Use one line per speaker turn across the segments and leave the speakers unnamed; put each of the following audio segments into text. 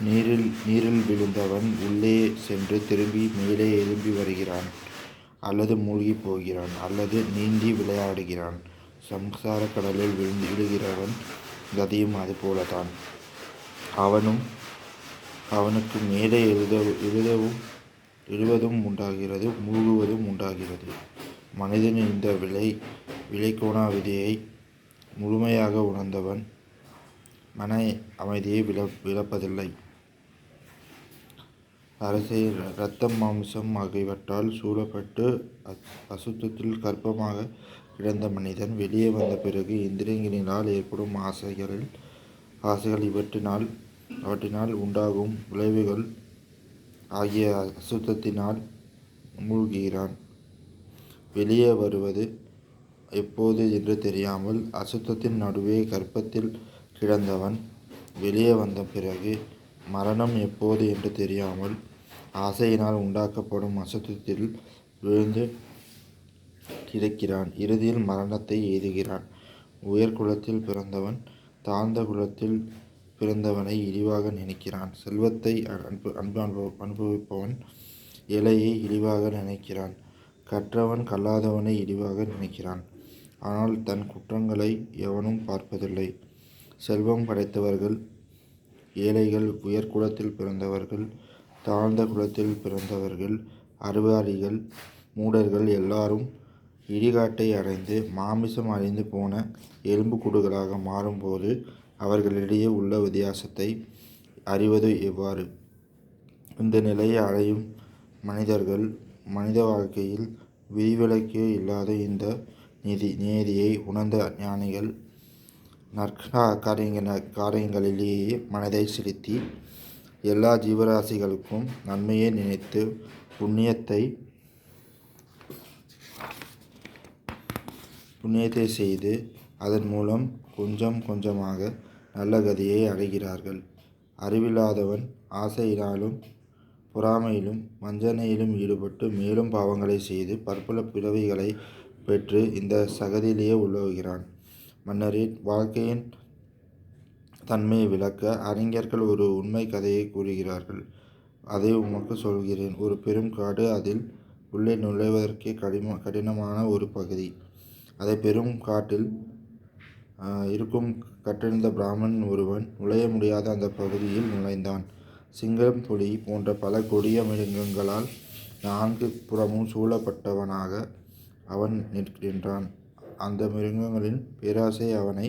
நீரில் விழுந்தவன் உள்ளே சென்று திரும்பி மேலே எழும்பி வருகிறான், அல்லது மூழ்கிப் போகிறான், அல்லது நீந்தி விளையாடுகிறான். சம்சாரக் கடலில் விழுகிறவன் கதியும் அது போலத்தான். அவனுக்கு மேலே எழுவதும் உண்டாகிறது, மூழ்குவதும் உண்டாகிறது. மனிதன் இந்த விலைக்கோணா விதியை முழுமையாக உணர்ந்தவன் மன அமைதியை இழப்பதில்லை. அரசை இரத்தம் மாம்சம் ஆகியவற்றால் சூழப்பட்டு அசுத்தத்தில் கர்ப்பமாக கிடந்த மனிதன் வெளியே வந்த பிறகு இந்திரியங்களினால் ஏற்படும் ஆசைகள் அவற்றினால் உண்டாகும் விளைவுகள் ஆகிய அசுத்தத்தினால் மூழ்குகிறான். வெளியே வருவது எப்போது என்று தெரியாமல் அசுத்தத்தின் நடுவே கர்ப்பத்தில் கிடந்தவன் வெளியே வந்த பிறகு மரணம் எப்போது என்று தெரியாமல் ஆசையினால் உண்டாக்கப்படும் அசுத்தத்தில் விழுந்து கிடக்கிறான். இறுதியில் மரணத்தை எய்துகிறான். உயர்குலத்தில் பிறந்தவன் தாழ்ந்த குலத்தில் பிறந்தவனை இழிவாக நினைக்கிறான். செல்வத்தை அனுபவிப்பவன் ஏழையை இழிவாக நினைக்கிறான். கற்றவன் கல்லாதவனை இழிவாக நினைக்கிறான். ஆனால் தன் குற்றங்களை எவனும் பார்ப்பதில்லை. செல்வம் படைத்தவர்கள், ஏழைகள், உயர்குலத்தில் பிறந்தவர்கள், தாழ்ந்த குலத்தில் பிறந்தவர்கள், அறிவாளிகள், மூடர்கள் எல்லாரும் இடிகாட்டை அடைந்து மாமிசம் அழிந்து போன எலும்புக்கூடுகளாக மாறும்போது அவர்களிடையே உள்ள வித்தியாசத்தை அறிவது எவ்வாறு? இந்த நிலையை அடையும் மனிதர்கள் மனித வாழ்க்கையில் விதிவிலக்கே இல்லாத இந்த நியதியை உணர்ந்த ஞானிகள் காரியங்களிலேயே மனதை செலுத்தி எல்லா ஜீவராசிகளுக்கும் நன்மையை நினைத்து புண்ணியத்தை செய்து அதன் மூலம் கொஞ்சம் கொஞ்சமாக நல்ல கதியை அடைகிறார்கள். அறிவில்லாதவன் ஆசையினாலும் பொறாமையிலும் வஞ்சனையிலும் ஈடுபட்டு மேலும் பாவங்களை செய்து பற்பல பிறவிகளை பெற்று இந்த சகதியிலேயே உலவுகிறான். மன்னரே, வாழ்க்கையின் தன்மையை விளக்க அறிஞர்கள் ஒரு உண்மை கதையை கூறுகிறார்கள். அதை உமக்கு சொல்கிறேன். ஒரு பெரும் காடு, அதில் உள்ளே நுழைவதற்கே கடினமான ஒரு பகுதி. அதை பெரும் காட்டில் இருக்கும் கற்றறிந்த பிராமணன் ஒருவன் நுழைய முடியாத அந்த பகுதியில் நுழைந்தான். சிங்கம், புலி போன்ற பல கொடிய மிருகங்களால் 4 புறமும் சூழப்பட்டவனாக அவன் நின்றான். அந்த மிருகங்களின் பேராசை அவனை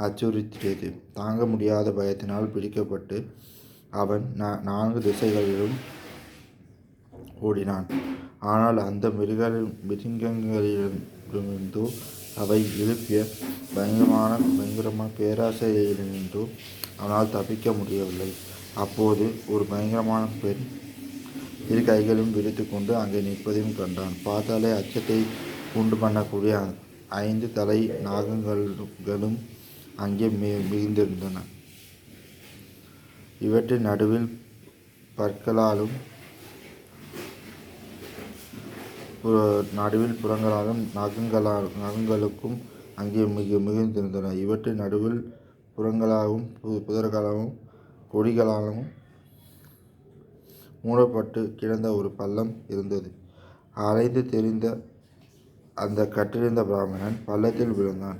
அச்சுறுத்தியது. தாங்க முடியாத பயத்தினால் பிடிக்கப்பட்டு அவன் 4 திசைகளிலும் ஓடினான். ஆனால் அந்த மிருகங்களிலிருந்தோ அவை எழுப்பிய பயங்கரமான பேராசையிலிருந்தோ அவனால் தப்பிக்க முடியவில்லை. அப்போது ஒரு பயங்கரமான பெண் 2 கைகளும் விரித்து கொண்டு அங்கே நிற்பதையும் கண்டான். பார்த்தாலே அச்சத்தை உண்டு பண்ணக்கூடிய 5 தலை நாகங்களும் அங்கே மிகுந்திருந்தன. இவற்றின் நடுவில் புறங்களாலும் நகங்களுக்கும் அங்கே மிகுந்திருந்தன. இவற்றின் நடுவில் புறங்களாகவும் புதர்களாலும் கொடிகளாலும் மூடப்பட்டு கிடந்த ஒரு பள்ளம் இருந்தது. அலைந்து தெரிந்த அந்த கற்றறிந்த பிராமணன் பள்ளத்தில் விழுந்தான்.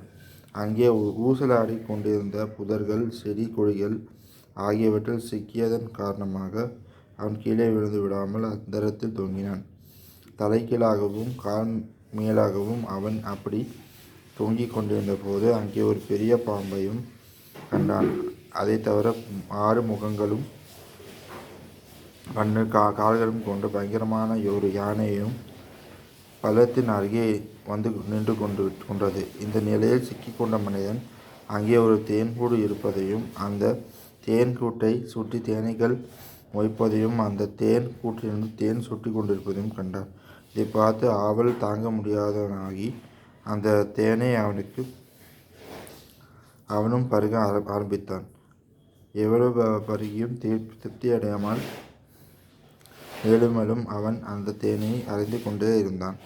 அங்கே ஊசலாடி கொண்டிருந்த புதர்கள், செடி கொடிகள் ஆகியவற்றில் சிக்கியதன் காரணமாக அவன் கீழே விழுந்து விடாமல் அந்தரத்தில் தொங்கினான். தலைகீழாகவும் கால் மேலாகவும் அவன் அப்படி தொங்கிக் கொண்டிருந்த போது அங்கே ஒரு பெரிய பாம்பையும் கண்டான். அதை தவிர 6 முகங்களும் 12 கால்களும் கொண்ட பயங்கரமான ஒரு யானையும் பள்ளத்தின் அருகே வந்து நின்று கொண்டது. இந்த நிலையில் சிக்கிக்கொண்ட மனிதன் அங்கே ஒரு தேன்கூடு இருப்பதையும் அந்த தேன்கூட்டை சுற்றி தேனீக்கள் மொய்ப்பதையும் அந்த தேன் கூட்டிலிருந்து தேன் சுட்டி கொண்டிருப்பதையும் கண்டான். இதை பார்த்து ஆவல் தாங்க முடியாதவனாகி அந்த தேனை அவனும் பருக ஆரம்பித்தான். எவ்வளவு பருகியும் திருப்தி அடையாமல் மேலும் அவன் அந்த தேனை அறிந்து கொண்டே இருந்தான்.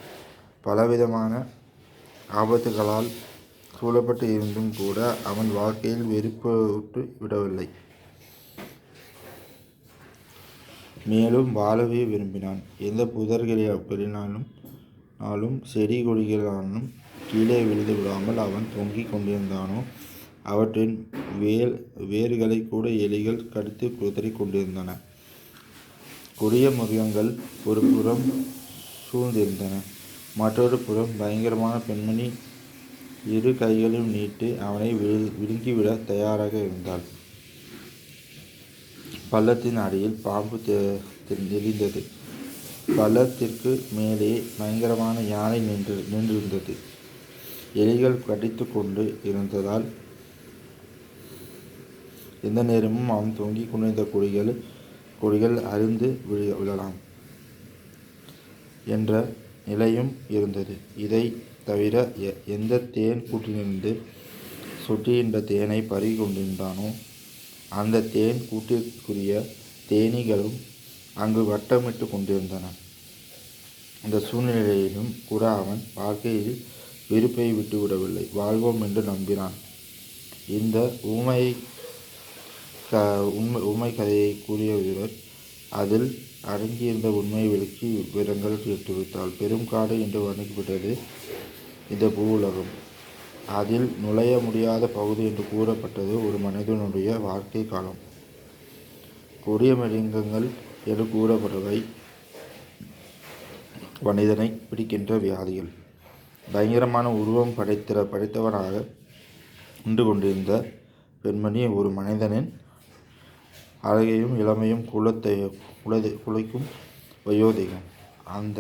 பலவிதமான ஆபத்துகளால் சூழப்பட்டு இருந்தும் கூட அவன் வாழ்க்கையில் வெறுப்போட்டு விடவில்லை. மேலும் வாழவே விரும்பினான். எந்த புதர்களினாலும் செடி கொடிகளாலும் கீழே விழுந்து விடாமல் அவன் தொங்கிக் கொண்டிருந்தானோ அவற்றின் வேர்களை கூட எலிகள் கடித்து குதறி கொண்டிருந்தன. கொடிய மிருகங்கள் ஒரு புறம் சூழ்ந்திருந்தன. மற்றொரு புறம் பயங்கரமான பெண்மணி இரு கைகளையும் நீட்டு அவனை விழுங்கிவிட தயாராக இருந்தாள். பள்ளத்தின் அடியில் பாம்பு தெரிந்தது. பள்ளத்திற்கு மேலே பயங்கரமான யானை நின்றிருந்தது. எலிகள் கடித்து கொண்டு இருந்ததால் எந்த நேரமும் அவன் தொங்கிக் கொண்டிருந்த கொடிகள் அருந்து விழலாம் என்ற நிலையும் இருந்தது. இதை தவிர எந்த தேன் கூட்டிலிருந்து சொட்டுகின்ற தேனை பறி கொண்டிருந்தானோ அந்த தேன் கூட்டிற்குரிய தேனீகளும் அங்கு வட்டமிட்டு கொண்டிருந்தன. இந்த சூழ்நிலையிலும் கூட அவன் வாழ்க்கையில் வெறுப்பை விட்டுவிடவில்லை. வாழ்வோம் என்று நம்பினான். இந்த ஊமை கதையை கூறியவர் அதில் அடங்கியிருந்த உண்மையை விளக்கி விவரங்கள் எடுத்துரைத்தாள். பெரும் காடு என்று வர்ணிக்கப்பட்டது இந்த பூவுலகம். அதில் நுழைய முடியாத பகுதி என்று கூறப்பட்டது ஒரு மனிதனுடைய வாழ்க்கை காலம். கொடிய மிருகங்கள் என்று கூறப்பட்டவை மனிதனை பிடிக்கின்ற வியாதிகள். பயங்கரமான உருவம் படைத்தவனாக நின்று கொண்டிருந்த பெண்மணி ஒரு மனிதனின் அழகையும் இளமையும் குலைக்கும் வயோதிகம். அந்த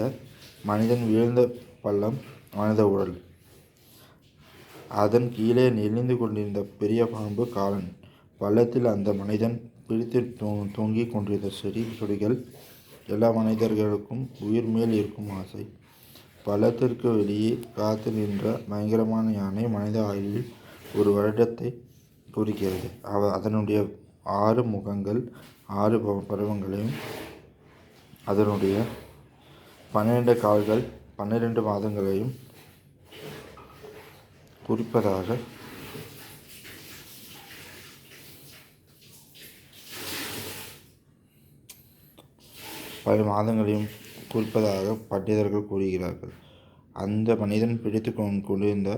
மனிதன் வீழ்ந்த பள்ளம் மனித உடல். அதன் கீழே நெளிந்து கொண்டிருந்த பெரிய பாம்பு காலன். பள்ளத்தில் அந்த மனிதன் பிடித்து தொங்கிக் கொண்டிருந்த செடி கொடிகள். எல்லா மனிதர்களுக்கும் உயிர் மேல் இருக்கும் ஆசை. பள்ளத்திற்கு வெளியே காத்து நின்ற பயங்கரமான யானை மனித ஆயுளில் ஒரு வருடத்தை குறிக்கிறது. அதனுடைய 6 முகங்கள் 6 பருவங்களையும் அதனுடைய 12 கால்கள் 12 மாதங்களையும் குறிப்பதாக பண்டிதர்கள் கூறுகிறார்கள். அந்த மனிதன் பிடித்து கொண்டிருந்த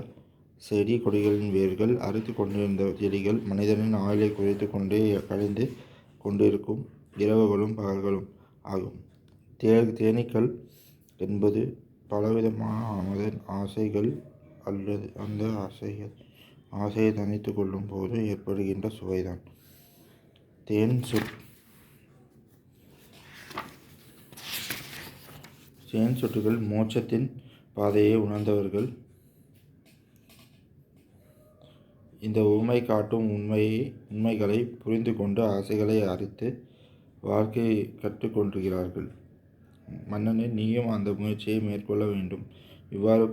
செடி கொடிகளின் வேர்கள் அறுத்து கொண்டிருந்த செடிகள் மனிதனின் ஆயுளை குறைத்து கொண்டே கழிந்து கொண்டிருக்கும் இரவுகளும் பகல்களும் ஆகும். தேனீக்கள் என்பது பலவிதமான மனிதன் ஆசைகள் அல்லது அந்த ஆசையை தணித்து கொள்ளும் போது ஏற்படுகின்ற சுவைதான். தேன் சொட்டுகள் மோட்சத்தின் பாதையை உணர்ந்தவர்கள். இந்த உண்மை காட்டும் உண்மைகளை புரிந்து கொண்டு ஆசைகளை அறுத்து வாழ்க்கையை கற்றுக்கொண்டிருக்கிறார்கள். மன்னனே, நீயும் அந்த முயற்சியை மேற்கொள்ள வேண்டும். இவ்வாறு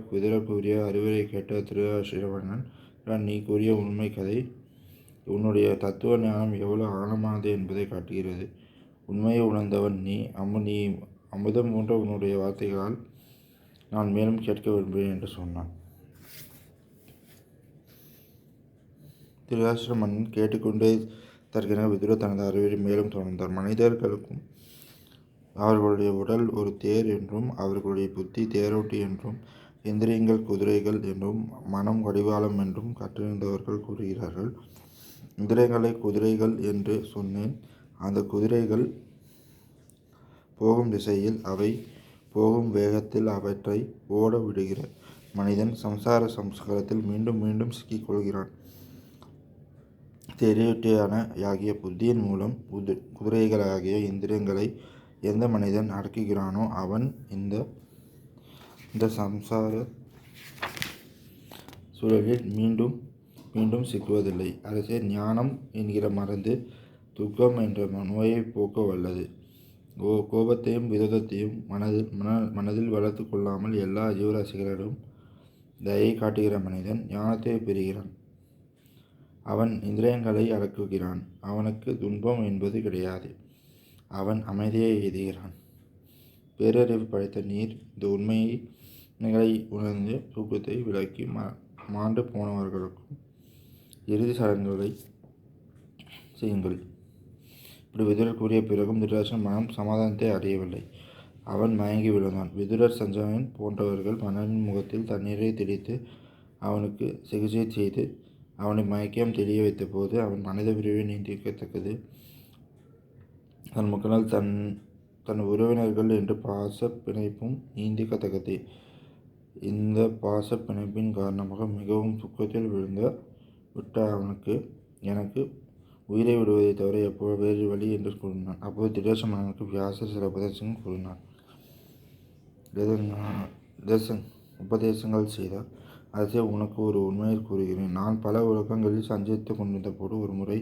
கூறிய அறிவுரை கேட்ட திருதராஷ்டிரமன்னன், நீ கூறிய உண்மை கதை உன்னுடைய தத்துவ ஞானம் எவ்வளவு ஆழமானது என்பதை காட்டுகிறது. உண்மையை உணர்ந்தவன் நீ. அமுதம் போன்ற உன்னுடைய வார்த்தைகளால் நான் மேலும் கேட்க விரும்புகிறேன் என்று சொன்னான். திருதராஷ்டிர மன்னன் கேட்டுக்கொண்டே தருகிற விதுரர் தனது அறிவுரை மேலும் தொடர்ந்தார். மனிதர்களுக்கும் அவர்களுடைய உடல் ஒரு தேர் என்றும் அவர்களுடைய புத்தி தேரோட்டி என்றும் இந்திரியங்கள் குதிரைகள் என்றும் மனம் கடிவாளம் என்றும் கற்றிருந்தவர்கள் கூறுகிறார்கள். இந்திரியங்களை குதிரைகள் என்று சொன்னேன். அந்த குதிரைகள் போகும் திசையில் அவை போகும் வேகத்தில் அவற்றை ஓட விடுகிற மனிதன் சம்சாரத்தில் மீண்டும் மீண்டும் சிக்கிக் கொள்கிறான். தேரோட்டியாகிய புத்தியின் மூலம் குதிரைகளாகிய இந்திரியங்களை எந்த மனிதன் அடக்குகிறானோ அவன் இந்த சம்சார சூழலில் மீண்டும் மீண்டும் சிக்குவதில்லை. அரசே, ஞானம் என்கிற மருந்து துக்கம் என்ற நோயை போக்க வல்லது. கோபத்தையும் விரோதத்தையும் மனதில் வளர்த்து கொள்ளாமல் எல்லா ஜீவராசிகளிடம் தயை காட்டுகிற மனிதன் ஞானத்தை பெறுகிறான். அவன் இந்திரியங்களை அடக்குகிறான். அவனுக்கு துன்பம் என்பது கிடையாது. அவன் அமைதியை எய்துகிறான். பேரறிவு படைத்த நீர் இந்த உண்மைகளை உணர்ந்து தூக்கத்தை விலக்கி மாண்டு போனவர்களுக்கும் இறுதி சடங்குகளை செய்யுங்கள். இப்படி விதுரர் கூறிய பிறகும் திருதராஷ்டிரன் மனம் சமாதானத்தை அடையவில்லை. அவன் மயங்கி விழுந்தான். விதுரர், சஞ்சயன் போன்றவர்கள் மன்னனின் முகத்தில் தண்ணீரை தெளித்து அவனுக்கு சிகிச்சை செய்து அவனை மயக்கம் தெளிய வைத்தபோது அவன் மனித பிரிவை நீந்திக்கத்தக்கது. தன் மக்களால் தன் உறவினர்கள் என்று பாச பிணைப்பும் நீந்திக்கத்தக்கது. இந்த பாச பிணைப்பின் காரணமாக மிகவும் துக்கத்தில் விட்ட அவனுக்கு எனக்கு உயிரை விடுவதை தவிர எப்போது வேறு வழி என்று கூறினான். அப்போது திருதராஷ்டிர மன்னனுக்கு வியாசர் சில உபதேசங்கள் கூறினார். உபதேசங்கள் செய்தார். அரசே, உனக்கு ஒரு உண்மையை கூறுகிறேன். நான் பல உலகங்களில் சஞ்சரித்து கொண்டிருந்த போது ஒரு முறை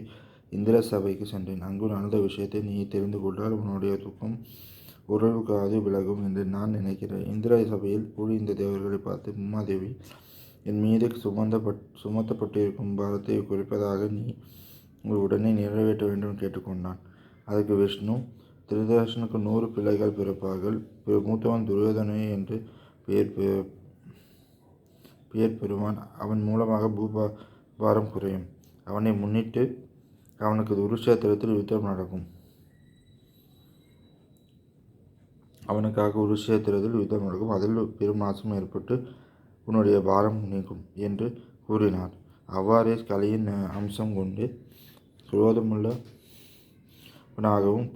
இந்திர சபைக்கு சென்றேன். அங்கு நடந்த விஷயத்தை நீ தெரிந்து கொண்டால் உன்னுடைய துக்கம் ஓரளவுக்காவது விலகும் என்று நான் நினைக்கிறேன். இந்திர சபையில் கூடியிருந்த தேவர்களை பார்த்து, உமாதேவி, என் மீது சுமத்தப்பட்டிருக்கும் பாரத்தை குறைப்பதாக நீ உடனே நிறைவேற்ற வேண்டும் கேட்டுக்கொண்டான். அதற்கு விஷ்ணு, திருதராஷ்டிரனுக்கு 100 பிள்ளைகள் பிறப்பார்கள். மூத்தவன் துரியோதனே என்று பெயர் பெறுவான். அவன் மூலமாக பூபாரம் குறையும். அவனை முன்னிட்டு அவனுக்கு குருஷேத்திரத்தில் யுத்தம் நடக்கும். அதில் பெரும் நாசம் ஏற்பட்டு உன்னுடைய பாரம் நீங்கும் என்று கூறினார். அவ்வாறே கலையின் அம்சம் கொண்டு குரோதமுள்ளவனாகவும்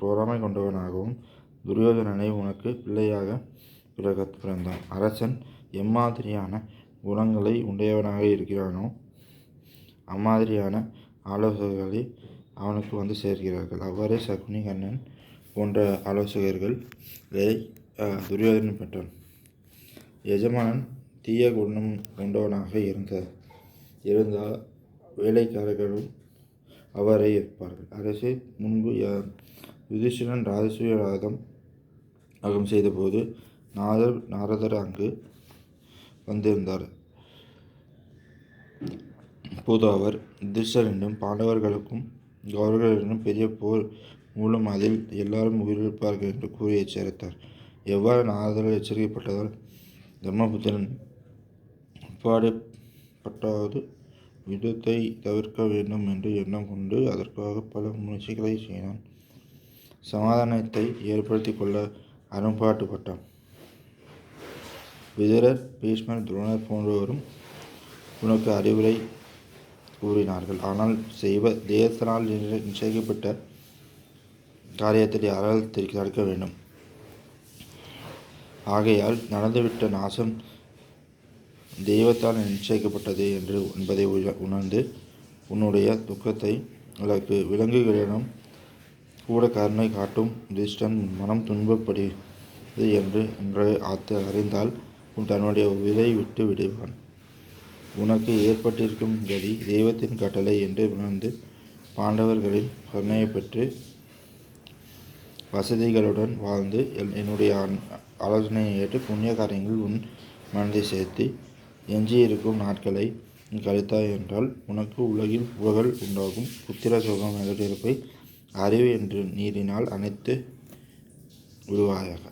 பொறாமை கொண்டவனாகவும் துரியோதனனை உனக்கு பிள்ளையாக பிறந்தான். அரசன் எம்மாதிரியான குணங்களை உடையவனாக இருக்கிறானோ அம்மாதிரியான ஆலோசகர்களே அவனுக்கு வந்து சேர்கிறார்கள். அவ்வாறே சகுனி, கண்ணன் போன்ற ஆலோசகர்கள் துரியோதனன் பெற்றான். எஜமானன் தீய குணம் கொண்டவனாக இருந்தால் வேலைக்காரர்களும் அவரை இருப்பார்கள். அரசே, முன்பு யுதிஷ்டிரன் ராஜசூயாகம் செய்தபோது நாரதர் அங்கு வந்திருந்தார். அப்போது அவர் யுதிஷ்டிரனிடம், பாண்டவர்களுக்கும் கௌரவர்களிடம் பெரிய போர் மூலம் அதில் எல்லாரும் உயிரிழப்பார்கள் என்று கூறி எச்சரித்தார். எவ்வாறு நாரதர் எச்சரிக்கப்பட்டதால் தர்மபுத்திரன் பாடுபட்டாவது யுத்தத்தை தவிர்க்க வேண்டும் என்று எண்ணம் கொண்டு அதற்காக பல முயற்சிகளை செய்தான். சமாதானத்தை ஏற்படுத்தி கொள்ள அரும்பாடுபட்டான். விதுரர், பீஷ்மர், துரோணர் போன்றவரும் உனக்கு அறிவுரை கூறினார்கள். ஆனால் தேசனால் நிச்சயிக்கப்பட்ட காரியத்தை யாரால் தடுக்க வேண்டும்? ஆகையால் நடந்துவிட்ட நாசம் தெய்வத்தால் நிச்சயிக்கப்பட்டது என்பதை உணர்ந்து உன்னுடைய துக்கத்தை அதற்கு விலங்குகளிடம் கூட கருணை காட்டும் யுதிஷ்டிரன் மனம் துன்பப்படுகிறது என்று அறிந்தால் தன்னுடைய உயிரை விட்டு விடுவான். உனக்கு ஏற்பட்டிருக்கும் கதி தெய்வத்தின் கட்டளை என்று உணர்ந்து பாண்டவர்களின் கருணையை பெற்று வசதிகளுடன் வாழ்ந்து என்னுடைய ஆலோசனையை ஏற்று புண்ணிய காரியங்கள் உன் மனதை சேர்த்து எஞ்சியிருக்கும் நாட்களை கழித்தாய் என்றால் உனக்கு உலகில் புகழ் உண்டாகும். புத்திர சுகம் இருப்பை அறிவு என்று நீரினால் அனைத்து விடுவாயாக.